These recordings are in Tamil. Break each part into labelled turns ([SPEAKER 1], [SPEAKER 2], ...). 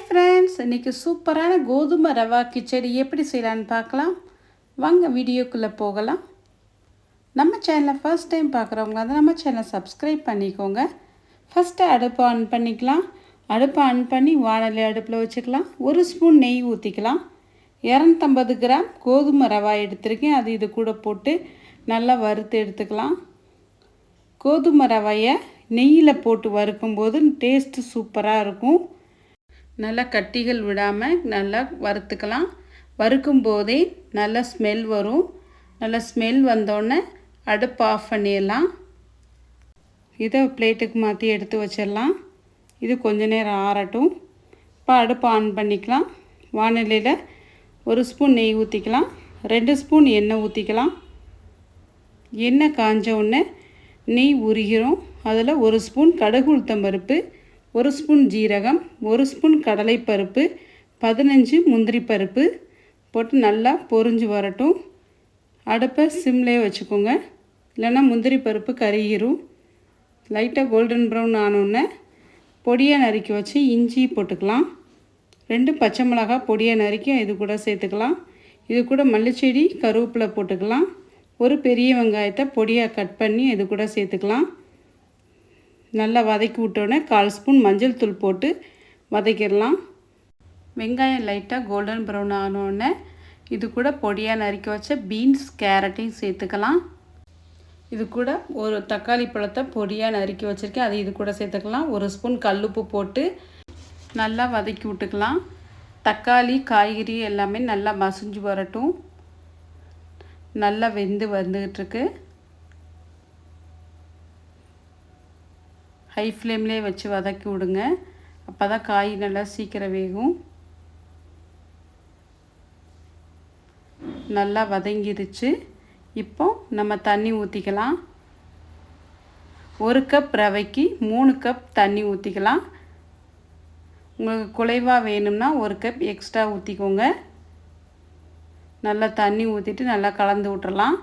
[SPEAKER 1] ஃப்ரெண்ட்ஸ், இன்றைக்கி சூப்பரான கோதுமை ரவா கிச்சடி எப்படி செய்யலான்னு பார்க்கலாம். வாங்க வீடியோக்குள்ளே போகலாம். நம்ம சேனலை ஃபர்ஸ்ட் டைம் பார்க்குறவங்க வந்து நம்ம சேனலை சப்ஸ்கிரைப் பண்ணிக்கோங்க. ஃபஸ்ட்டு அடுப்பை ஆன் பண்ணிக்கலாம். அடுப்பை ஆன் பண்ணி வானொலி அடுப்பில் வச்சுக்கலாம். 1 ஸ்பூன் நெய் ஊற்றிக்கலாம். 250 கிராம் கோதுமை ரவா எடுத்துருக்கேன். அது இது கூட போட்டு நல்லா வறுத்து எடுத்துக்கலாம். கோதுமை ரவையை நெய்யில் போட்டு வறுக்கும்போது டேஸ்ட்டு சூப்பராக இருக்கும். நல்லா கட்டிகள் விடாமல் நல்லா வறுத்துக்கலாம். வறுக்கும் போதே நல்லா ஸ்மெல் வரும். நல்லா ஸ்மெல் வந்தோடனே அடுப்பு ஆஃப் பண்ணிடலாம். இதை பிளேட்டுக்கு மாற்றி எடுத்து வச்சிடலாம். இது கொஞ்ச நேரம் ஆறட்டும். இப்போ அடுப்பு ஆன் பண்ணிக்கலாம். வானிலையில் 1 ஸ்பூன் நெய் ஊற்றிக்கலாம். 2 ஸ்பூன் எண்ணெய் ஊற்றிக்கலாம். எண்ணெய் காஞ்ச உடனே நெய் உருகிரும். அதில் 1 ஸ்பூன் கடுகு உளுத்தம்பருப்பு, 1 ஸ்பூன் ஜீரகம், 1 ஸ்பூன் கடலைப்பருப்பு, 15 முந்திரி பருப்பு போட்டு நல்லா பொரிஞ்சு வரட்டும். அடுப்பை சிம்லேயே வச்சுக்கோங்க, இல்லைன்னா முந்திரி பருப்பு கருகிரும். லைட்டாக கோல்டன் ப்ரௌன் ஆனோடனே பொடியாக நறுக்கி வச்சு இஞ்சி போட்டுக்கலாம். 2 பச்சை மிளகாய் பொடியாக நறுக்கி இது கூட சேர்த்துக்கலாம். இது கூட மல்லிச்செடி கருவேப்பிலை போட்டுக்கலாம். ஒரு பெரிய வெங்காயத்தை பொடியாக கட் பண்ணி இது கூட சேர்த்துக்கலாம். நல்லா வதக்கி விட்டோன்னே 1/4 ஸ்பூன் மஞ்சள் தூள் போட்டு வதக்கிடலாம். வெங்காயம் லைட்டாக கோல்டன் ப்ரௌன் ஆனோடனே இது கூட பொடியாக நறுக்கி வச்ச பீன்ஸ் கேரட்டையும் சேர்த்துக்கலாம். இது கூட ஒரு தக்காளி பழத்தை பொடியாக நறுக்கி வச்சுருக்கேன், அது இது கூட சேர்த்துக்கலாம். 1 ஸ்பூன் கல்லுப்பு போட்டு நல்லா வதக்கி விட்டுக்கலாம். தக்காளி காய்கறி எல்லாமே நல்லா மசிஞ்சு வரட்டும். நல்லா வெந்து வந்துகிட்ருக்கு. ஹை ஃப்ளேம்லேயே வச்சு வதக்கி விடுங்க. அப்போ தான் காய் நல்லா சீக்கிரம் வேகும். நல்லா வதங்கிருச்சு. இப்போ நம்ம தண்ணி ஊற்றிக்கலாம். 1 கப் ரவைக்கு 3 கப் தண்ணி ஊற்றிக்கலாம். உங்களுக்கு குழைவாக வேணும்னா 1 கப் எக்ஸ்ட்ரா ஊற்றிக்கோங்க. நல்லா தண்ணி ஊற்றிட்டு நல்லா கலந்து விட்டுறலாம்.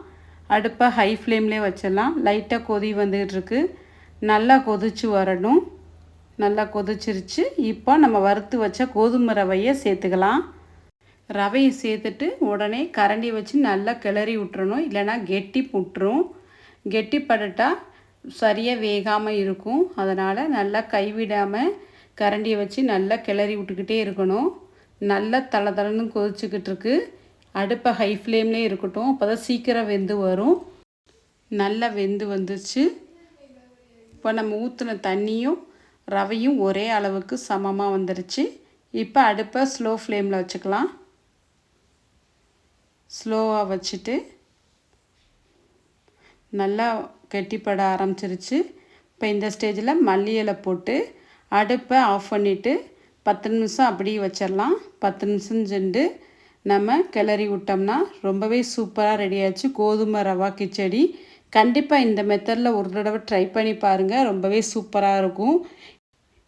[SPEAKER 1] அடுப்பை ஹை ஃப்ளேம்லேயே வச்சிடலாம். லைட்டாக கொதி வந்துகிட்ருக்கு. நல்லா கொதிச்சு வரணும். நல்லா கொதிச்சிருச்சு. இப்போ நம்ம வறுத்து வச்ச கோதுமை ரவையை சேர்த்துக்கலாம். ரவையை சேர்த்துட்டு உடனே கரண்டி வச்சு நல்லா கிளறி விட்டுறணும், இல்லைனா கெட்டி புட்டுரும். கெட்டி பட்டுட்டால் சரியாக வேகாமல் இருக்கும். அதனால் நல்லா கைவிடாமல் கரண்டியை வச்சு நல்லா கிளறி விட்டுக்கிட்டே இருக்கணும். நல்லா தளதளன்னு கொதிச்சுக்கிட்டு இருக்கு. அடுப்பை ஹை ஃப்ளேம்லேயே இருக்கட்டும், அப்போ தான் சீக்கிரம் வெந்து வரும். நல்லா வெந்து வந்துச்சு. இப்போ நம்ம ஊற்றின தண்ணியும் ரவையும் ஒரே அளவுக்கு சமமாக வந்துருச்சு. இப்போ அடுப்பை ஸ்லோ ஃப்ளேமில் வச்சுக்கலாம். ஸ்லோவாக வச்சுட்டு நல்லா கெட்டிப்பட ஆரம்பிச்சிருச்சு. இப்போ இந்த ஸ்டேஜில் மல்லி இலை போட்டு அடுப்பை ஆஃப் பண்ணிவிட்டு 10 நிமிஷம் அப்படியே வச்சிடலாம். 10 நிமிஷம் சென்று நம்ம கிளறி விட்டோம்னா ரொம்பவே சூப்பராக ரெடி ஆச்சு கோதுமை ரவா கிச்சடி. கண்டிப்பாக இந்த மெத்தடில் ஒரு தடவை ட்ரை பண்ணி பாருங்கள், ரொம்பவே சூப்பராக இருக்கும்.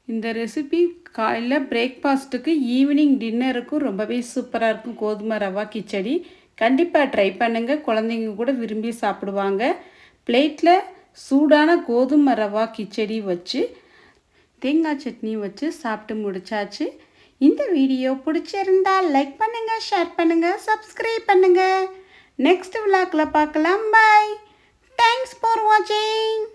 [SPEAKER 1] இந்த ரெசிபி காலையில் பிரேக்ஃபாஸ்ட்டுக்கு ஈவினிங் டின்னருக்கும் ரொம்பவே சூப்பராக இருக்கும். கோதுமை ரவா கிச்சடி கண்டிப்பாக ட்ரை பண்ணுங்கள். குழந்தைங்க கூட விரும்பி சாப்பிடுவாங்க. பிளேட்டில் சூடான கோதுமை ரவா கிச்சடி வச்சு தேங்காய் சட்னி வச்சு சாப்பிட்டு முடிச்சாச்சு. இந்த வீடியோ பிடிச்சிருந்தால் லைக் பண்ணுங்கள், ஷேர் பண்ணுங்கள், சப்ஸ்கிரைப் பண்ணுங்கள். நெக்ஸ்ட் விலாகில் பார்க்கலாம். பாய். Thanks for watching.